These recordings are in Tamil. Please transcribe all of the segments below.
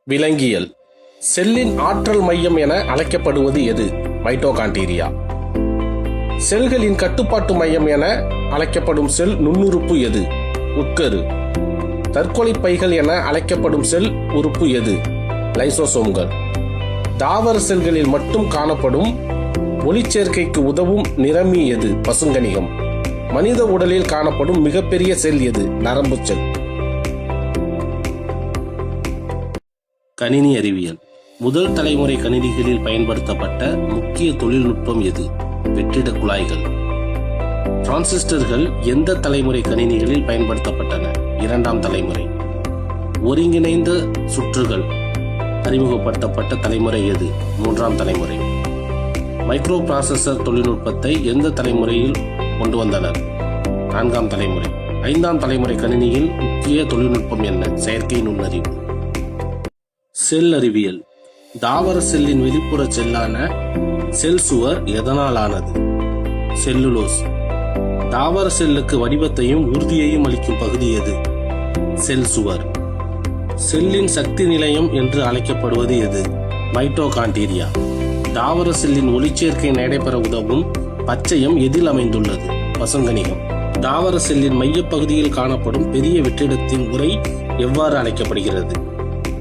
விலங்கியல். செல்லின் ஆற்றல் மையம் என அழைக்கப்படுவது எது? மைட்டோகாண்ட்ரியா. செல்களின் கட்டுப்பாட்டு மையம் என அழைக்கப்படும் செல் நுண்ணுறுப்பு எது? உட்கரு. தற்கொலை பைகள் என அழைக்கப்படும் செல் உறுப்பு எது? லைசோசோம்கள். தாவர செல்களில் மட்டும் காணப்படும் ஒளிச்சேர்க்கைக்கு உதவும் நிறமி எது? பசுங்கனிகம். மனித உடலில் காணப்படும் மிகப்பெரிய செல் எது? நரம்பு செல். கணினி அறிவியல். முதல் தலைமுறை கணினிகளில் பயன்படுத்தப்பட்ட முக்கிய தொழில்நுட்பம் எது? வெற்றிட குழாய்கள். டிரான்சிஸ்டர்கள் எந்த தலைமுறை கணினிகளில் பயன்படுத்தப்பட்டன? இரண்டாம் தலைமுறை. ஒருங்கிணைந்த சுற்றுகள் அறிமுகப்படுத்தப்பட்ட தலைமுறை எது? மூன்றாம் தலைமுறை. மைக்ரோ ப்ராசஸர் தொழில்நுட்பத்தை எந்த தலைமுறையில் கொண்டு வந்தனர்? நான்காம் தலைமுறை. ஐந்தாம் தலைமுறை கணினியில் முக்கிய தொழில்நுட்பம் என்ன? செயற்கை நுண்ணறிவு. செல் அறிவியல். தாவர செல்லின் வெளிப்புற செல்லான செல் சுவர் எதனால் ஆனது? செல்லுலோஸ். தாவர செல்லுக்கு வடிவத்தையும் உறுதியையும் அளிக்கும் பகுதி எது? செல் சுவர். செல்லின் சக்தி நிலையம் என்று அழைக்கப்படுவது எது? மைட்டோகாண்ட்ரியா. தாவர செல்லின் ஒளிச்சேர்க்கை நடைபெற உதவும் பச்சையம் எதில் அமைந்துள்ளது? பசுங்கனிகம். தாவர செல்லின் மையப்பகுதியில் காணப்படும் பெரிய வெற்றிடத்தின் உரை எவ்வாறு அழைக்கப்படுகிறது?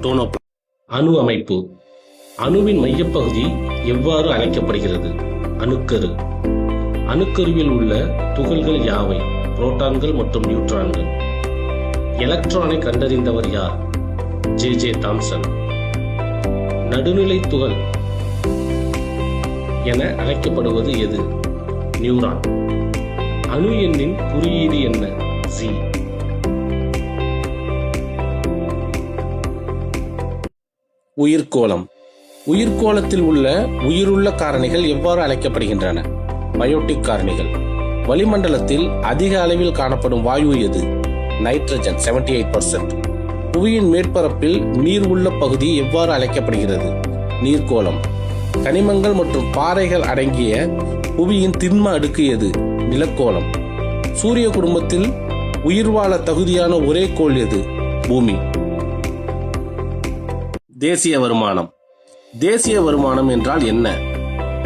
டோனோபிளாஸ்ட். அணு அமைப்பு. அணுவின் மையப்பகுதி எவ்வாறு அழைக்கப்படுகிறது? அணுக்கரு. அணுக்கருவில் உள்ள துகள்கள் யாவை? புரோட்டான்கள் மற்றும் நியூட்ரான்கள். எலக்ட்ரானை கண்டறிந்தவர் யார்? J Thomson. நடுநிலை துகள் என அழைக்கப்படுவது எது? நியூரான். அணு எண்ணின் குறியீடு என்ன? ஜி. உயிர்கோளம். உயிர்கோளத்தில் உள்ள உயிருள்ள காரணிகள் எவ்வாறு அழைக்கப்படுகின்றன? பயோட்டிக் காரணிகள். வளிமண்டலத்தில் அதிக அளவில் காணப்படும் வாயு எது? நைட்ரஜன் 78%. புவியின் மேற்பரப்பில் நீர் உள்ள பகுதி எவ்வாறு அழைக்கப்படுகிறது? நீர்கோளம். கனிமங்கள் மற்றும் பாறைகள் அடங்கிய புவியின் திண்ம அடுக்கு எது? நிலக்கோளம். சூரிய குடும்பத்தில் உயிர் வாழ தகுதியான ஒரே கோள் எது? பூமி. தேசிய வருமானம். தேசிய வருமானம் என்றால் என்ன?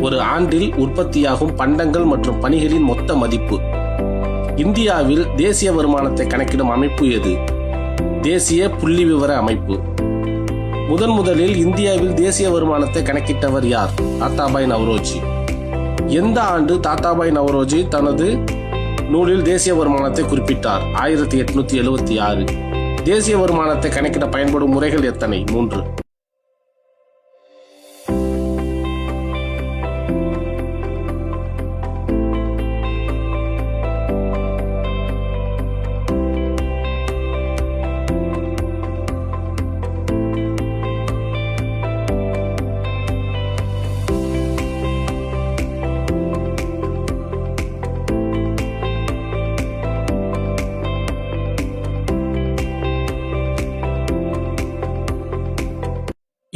ஒரு ஆண்டில் உற்பத்தியாகும் பண்டங்கள் மற்றும் பணிகளின் மொத்த மதிப்பு. இந்தியாவில் தேசிய வருமானத்தை கணக்கிடும் அமைப்பு எது? தேசிய புள்ளி விவர அமைப்பு. முதலில் இந்தியாவில் தேசிய வருமானத்தை கணக்கிட்டவர் யார்? தாத்தாபாய் நவ்ரோஜி. எந்த ஆண்டு தாத்தாபாய் நவ்ரோஜி தனது நூலில் தேசிய வருமானத்தை குறிப்பிட்டார்? 1876. தேசிய வருமானத்தை கணக்கிட பயன்படும் முறைகள் எத்தனை? 3.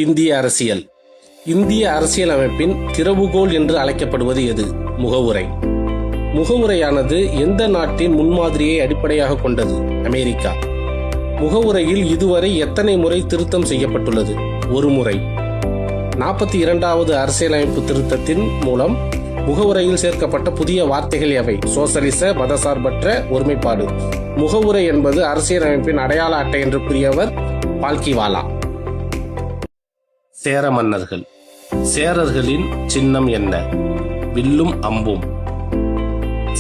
இந்திய அரசியல். இந்திய அரசியல் அமைப்பின் திறவுகோல் என்று அழைக்கப்படுவது எது? முகவுரை. முகவுரையானது எந்த நாட்டின் முன்மாதிரியை அடிப்படையாக கொண்டது? அமெரிக்கா. முகவுரையில் இதுவரை எத்தனை முறை திருத்தம் செய்யப்பட்டுள்ளது? ஒரு முறை. 42வது அரசியலமைப்பு திருத்தத்தின் மூலம் முகவுரையில் சேர்க்கப்பட்ட புதிய வார்த்தைகள் எவை? சோசலிச, மதசார்பற்ற, ஒருமைப்பாடு. முகவுரை என்பது அரசியலமைப்பின் அடையாள அட்டை என்று கூறியவர் பால்கிவாலா. சேர மன்னர்கள். சேரர்களின் சின்னம் என்ன? வில்லும் அம்பும்.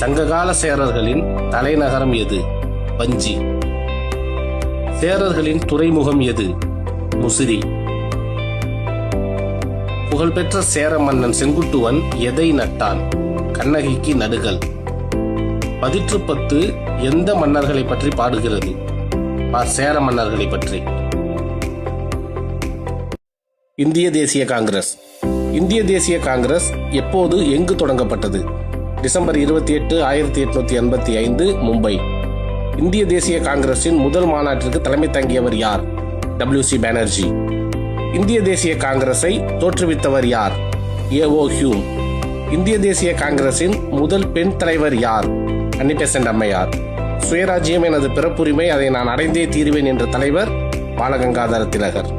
சங்ககால சேரர்களின் தலைநகரம் எது? வஞ்சி. சேரர்களின் துறைமுகம் எது? முசிறி. புகழ்பெற்ற சேர மன்னன் செங்குட்டுவன் எதை நட்டான்? கண்ணகிக்கு நடுகள். பதிற்றுப்பத்து எந்த மன்னர்களை பற்றி பாடுகிறது? சேர மன்னர்களை பற்றி. இந்திய தேசிய காங்கிரஸ். இந்திய தேசிய காங்கிரஸ் எப்போது எங்கு தொடங்கப்பட்டது? டிசம்பர் 28, 1885, மும்பை. இந்திய தேசிய காங்கிரசின் முதல் மாநாட்டிற்கு தலைமை தாங்கியவர் யார்? WC பானர்ஜி. இந்திய தேசிய காங்கிரஸை தோற்றுவித்தவர் யார்? A.O. ஹியூம். இந்திய தேசிய காங்கிரசின் முதல் பெண் தலைவர் யார்? அன்னி பெசன்ட் அம்மையார். சுயராஜ்யம் எனது பிறப்புரிமை, அதை நான் அடைந்தே தீருவேன் என்ற தலைவர் பாலகங்காதர திலகர்.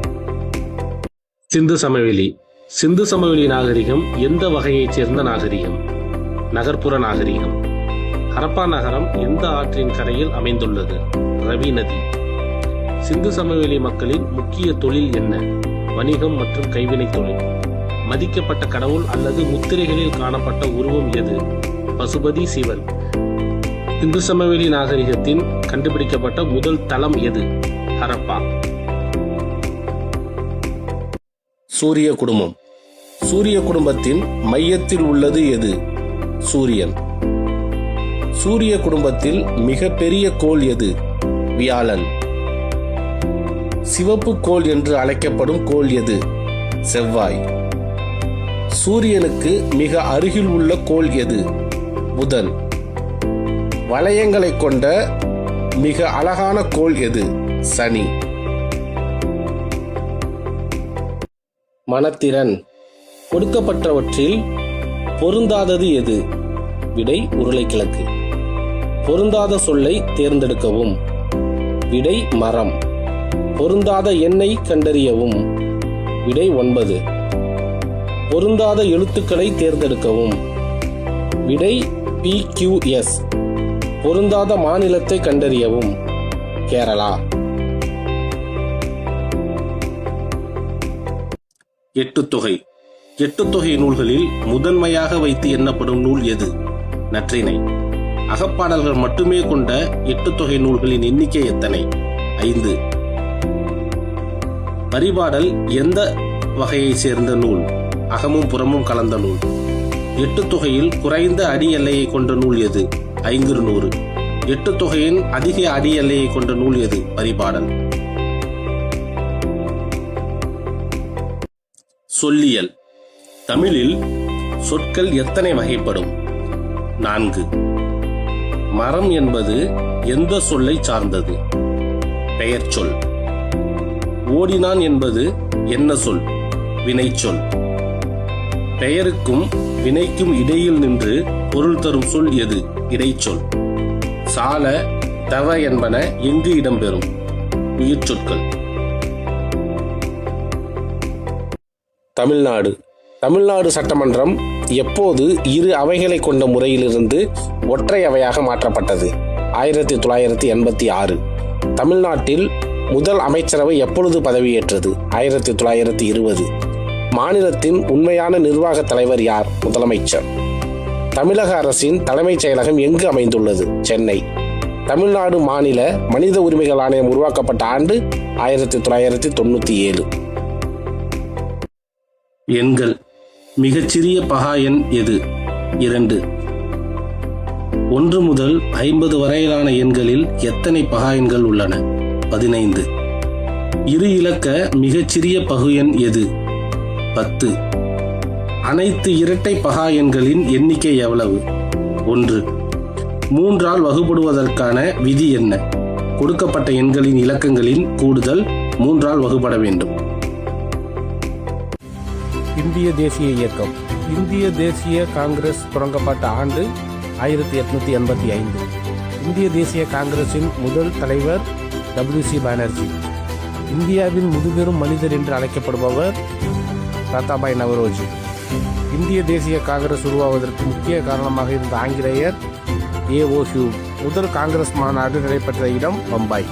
சிந்து சமவெளி. சிந்து சமவெளி நாகரிகம் எந்த வகையைச் சேர்ந்த நாகரிகம்? நகர்ப்புற நாகரிகம். ஹரப்பா நகரம் எந்த ஆற்றின் கரையில் அமைந்துள்ளது? ரவி நதி. சிந்து சமவெளி மக்களின் முக்கிய தொழில் என்ன? வணிகம் மற்றும் கைவினை தொழில். மதிக்கப்பட்ட கடவுள் அல்லது முத்திரைகளில் காணப்பட்ட உருவம் எது? பசுபதி சிவன். சிந்து சமவெளி நாகரிகத்தின் கண்டுபிடிக்கப்பட்ட முதல் தளம் எது? ஹரப்பா. சூரிய குடும்பம். சூரிய குடும்பத்தின் மையத்தில் உள்ளது எது? சூரியன். சூரிய குடும்பத்தில் மிக பெரிய கோள் எது? வியாழன். சிவப்பு கோள் என்று அழைக்கப்படும் கோள் எது? செவ்வாய். சூரியனுக்கு மிக அருகில் உள்ள கோள் எது? புதன். வளையங்களை கொண்ட மிக அழகான கோள் எது? சனி. மனத்திறன். கொடுக்கப்பட்டவற்றில் பொருந்தாதது எது? விடை உருளைக்கிழங்கு. பொருந்தாத சொல்லை தேர்ந்தெடுக்கவும். விடை மரம். பொருந்தாத எண்ணை கண்டறியவும். விடை 9. பொருந்தாத எழுத்துக்களை தேர்ந்தெடுக்கவும். விடை PQS. பொருந்தாத மாநிலத்தை கண்டறியவும். கேரளா. எட்டுத்தொகை. எட்டுத்தொகை நூல்களில் முதன்மையாக வைத்து எண்ணப்படும் நூல் எது? நற்றிணை. அகப்பாடல்கள் மட்டுமே கொண்ட எட்டுத்தொகை நூல்களின் எண்ணிக்கை எத்தனை? 5. பரிபாடல் எந்த வகையை சேர்ந்த நூல்? அகமும் புறமும் கலந்த நூல். எட்டுத்தொகையில் குறைந்த அடி எல்லையை கொண்ட நூல் எது? 500. எட்டுத்தொகையின் அதிக அடி எல்லையை கொண்ட நூல் எது? பரிபாடல். சொல்லியல். தமிழில் சொற்கள் எத்தனை வகைப்படும்? 4. மரம் என்பது எந்த சொல்லை சார்ந்தது? பெயர் சொல். ஓடினான் என்பது என்ன சொல்? வினைச்சொல். பெயருக்கும் வினைக்கும் இடையில் நின்று பொருள் தரும் சொல் எது? இடைச்சொல். சால, தவ என்பன எங்கு இடம்பெறும்? உயிர் சொற்கள். தமிழ்நாடு. தமிழ்நாடு சட்டமன்றம் எப்போது இரு அவைகளை கொண்ட முறையிலிருந்து ஒற்றை அவையாக மாற்றப்பட்டது? 1986. தமிழ்நாட்டில் முதல் அமைச்சரவை எப்பொழுது பதவியேற்றது? 1920. மாநிலத்தின் உண்மையான நிர்வாக தலைவர் யார்? முதலமைச்சர். தமிழக அரசின் தலைமைச் செயலகம் எங்கு அமைந்துள்ளது? சென்னை. தமிழ்நாடு மாநில மனித உரிமைகள் ஆணையம் உருவாக்கப்பட்ட ஆண்டு 1997. எண்கள். மிகச்சிறிய பகா எண் எது? 2. 1 முதல் 50 வரையிலான எண்களில் எத்தனை பகா எண்கள் உள்ளன? 15. இரு இலக்க மிகச்சிறிய பகு எண் எது? 10. அனைத்து இரட்டை பகா எண்களின் எண்ணிக்கை எவ்வளவு? 1. 3ஆல் வகுப்படுவதற்கான விதி என்ன? கொடுக்கப்பட்ட எண்களின் இலக்கங்களின் கூடுதல் 3ஆல் வகுப்பட வேண்டும். இந்திய தேசிய இயக்கம். இந்திய தேசிய காங்கிரஸ் தொடங்கப்பட்ட ஆண்டு 1885. இந்திய தேசிய காங்கிரசின் முதல் தலைவர் WC பானர்ஜி. இந்தியாவின் முதுபெரும் மனிதர் என்று அழைக்கப்படுபவர் தாதாபாய் நவரோஜி. இந்திய தேசிய காங்கிரஸ் உருவாவதற்கு முக்கிய காரணமாக இருந்த ஆங்கிலேயர் A.O. ஹியூம். முதல் காங்கிரஸ் மாநாடு நடைபெற்ற இடம் பம்பாய்.